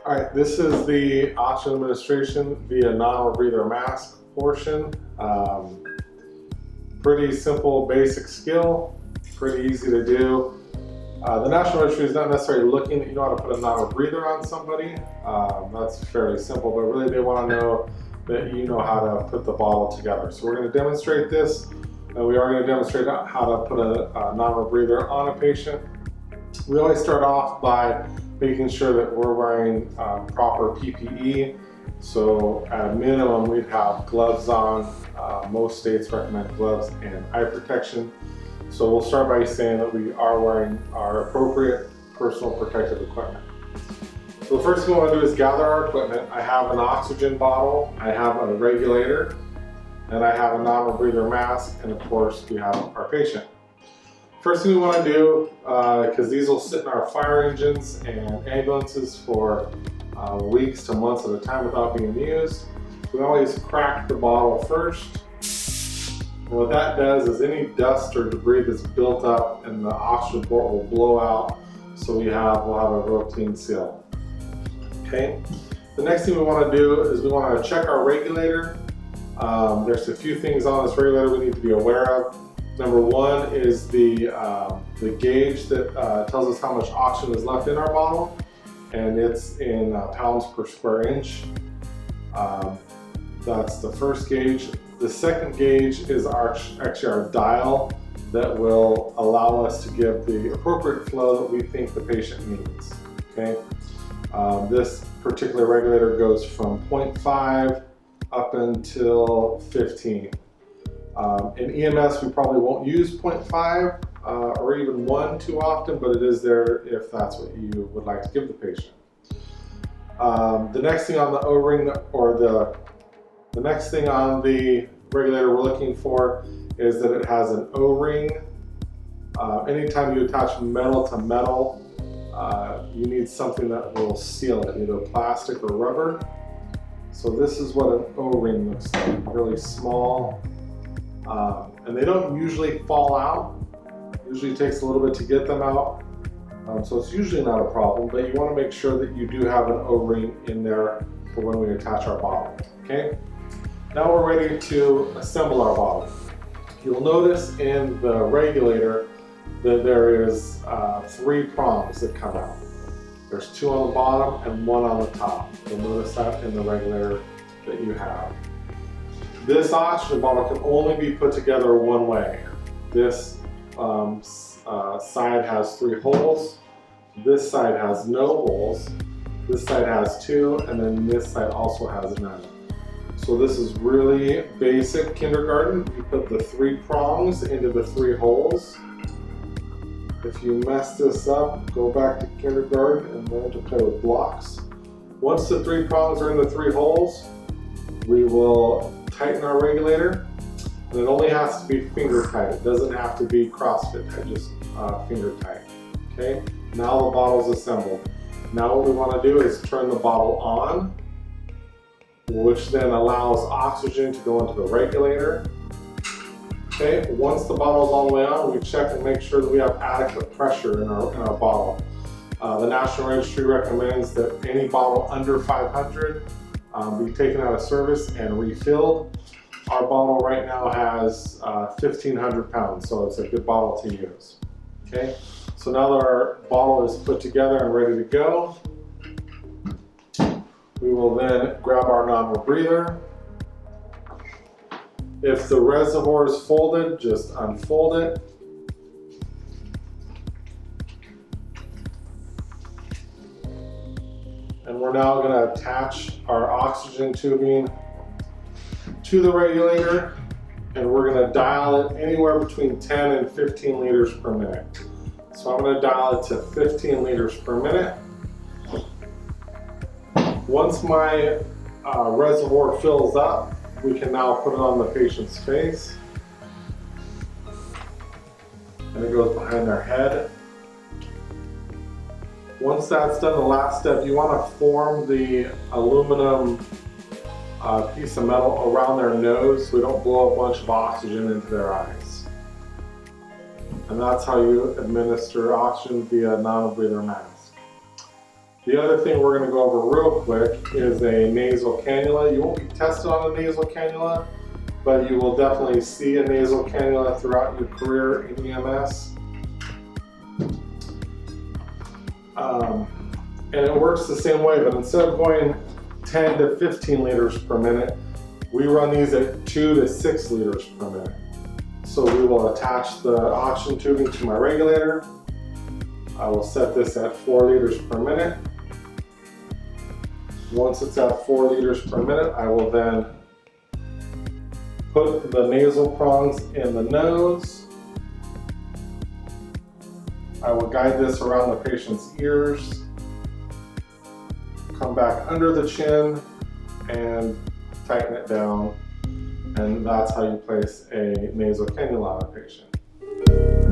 All right, this is the oxygen administration via non-rebreather mask portion. Pretty simple, basic skill, pretty easy to do. The National Registry is not necessarily looking that you know how to put a non-rebreather on somebody. That's fairly simple, but really they want to know that you know how to put the bottle together. So we're going to demonstrate this, and we are going to demonstrate how to put a non-rebreather on a patient. We always start off by making sure that we're wearing proper PPE. So at a minimum, we'd have gloves on. Most states recommend gloves and eye protection. So we'll start by saying that we are wearing our appropriate personal protective equipment. So the first thing we want to do is gather our equipment. I have an oxygen bottle, I have a regulator, and I have a non-rebreather mask, and of course we have our patient. First thing we want to do, because these will sit in our fire engines and ambulances for weeks to months at a time without being used, we always crack the bottle first. And what that does is any dust or debris that's built up in the oxygen port will blow out, so we'll have a real clean seal. Okay. The next thing we want to do is we want to check our regulator. There's a few things on this regulator we need to be aware of. Number one is the gauge that tells us how much oxygen is left in our bottle, and it's in pounds per square inch. That's the first gauge. The second gauge is actually our dial that will allow us to give the appropriate flow that we think the patient needs. Okay. This particular regulator goes from 0.5 up until 15. In EMS, we probably won't use 0.5 or even 1 too often, but it is there if that's what you would like to give the patient. The next thing on the O-ring, or the next thing on the regulator we're looking for is that it has an O-ring. Anytime you attach metal to metal, you need something that will seal it, either plastic or rubber. So this is what an O-ring looks like, really small. And they don't usually fall out. Usually it takes a little bit to get them out. So it's usually not a problem, but you want to make sure that you do have an O-ring in there for when we attach our bottle. Okay? Now we're ready to assemble our bottle. You'll notice in the regulator that there is 3 prongs that come out. There's 2 on the bottom and 1 on the top. You'll notice that in the regulator that you have. This oxygen bottle can only be put together one way. This side has 3 holes. This side has no holes. This side has 2, and then this side also has none. So this is really basic kindergarten. You put the 3 prongs into the 3 holes. If you mess this up, go back to kindergarten and learn to play with blocks. Once the 3 prongs are in the 3 holes, we will tighten our regulator, and it only has to be finger tight. It doesn't have to be CrossFit tight, just finger tight. Okay, now the bottle's assembled. Now what we want to do is turn the bottle on, which then allows oxygen to go into the regulator. Okay, once the bottle's all the way on, we check and make sure that we have adequate pressure in our bottle. The National Registry recommends that any bottle under 500 be taken out of service and refilled. Our bottle right now has 1,500 pounds, so it's a good bottle to use. Okay, so now that our bottle is put together and ready to go, we will then grab our non-rebreather. If the reservoir is folded, just unfold it. And we're now going to attach our oxygen tubing to the regulator, and we're going to dial it anywhere between 10 and 15 liters per minute. So I'm going to dial it to 15 liters per minute. Once my reservoir fills up, we can now put it on the patient's face, and it goes behind their head. Once that's done, the last step, you want to form the aluminum piece of metal around their nose so we don't blow a bunch of oxygen into their eyes. And that's how you administer oxygen via non-rebreather mask. The other thing we're going to go over real quick is a nasal cannula. You won't be tested on a nasal cannula, but you will definitely see a nasal cannula throughout your career in EMS. And it works the same way, but instead of going 10 to 15 liters per minute, we run these at 2 to 6 liters per minute. So we will attach the oxygen tubing to my regulator. I will set this at 4 liters per minute. Once it's at 4 liters per minute, I will then put the nasal prongs in the nose. I will guide this around the patient's ears, come back under the chin and tighten it down. And that's how you place a nasal cannula on a patient.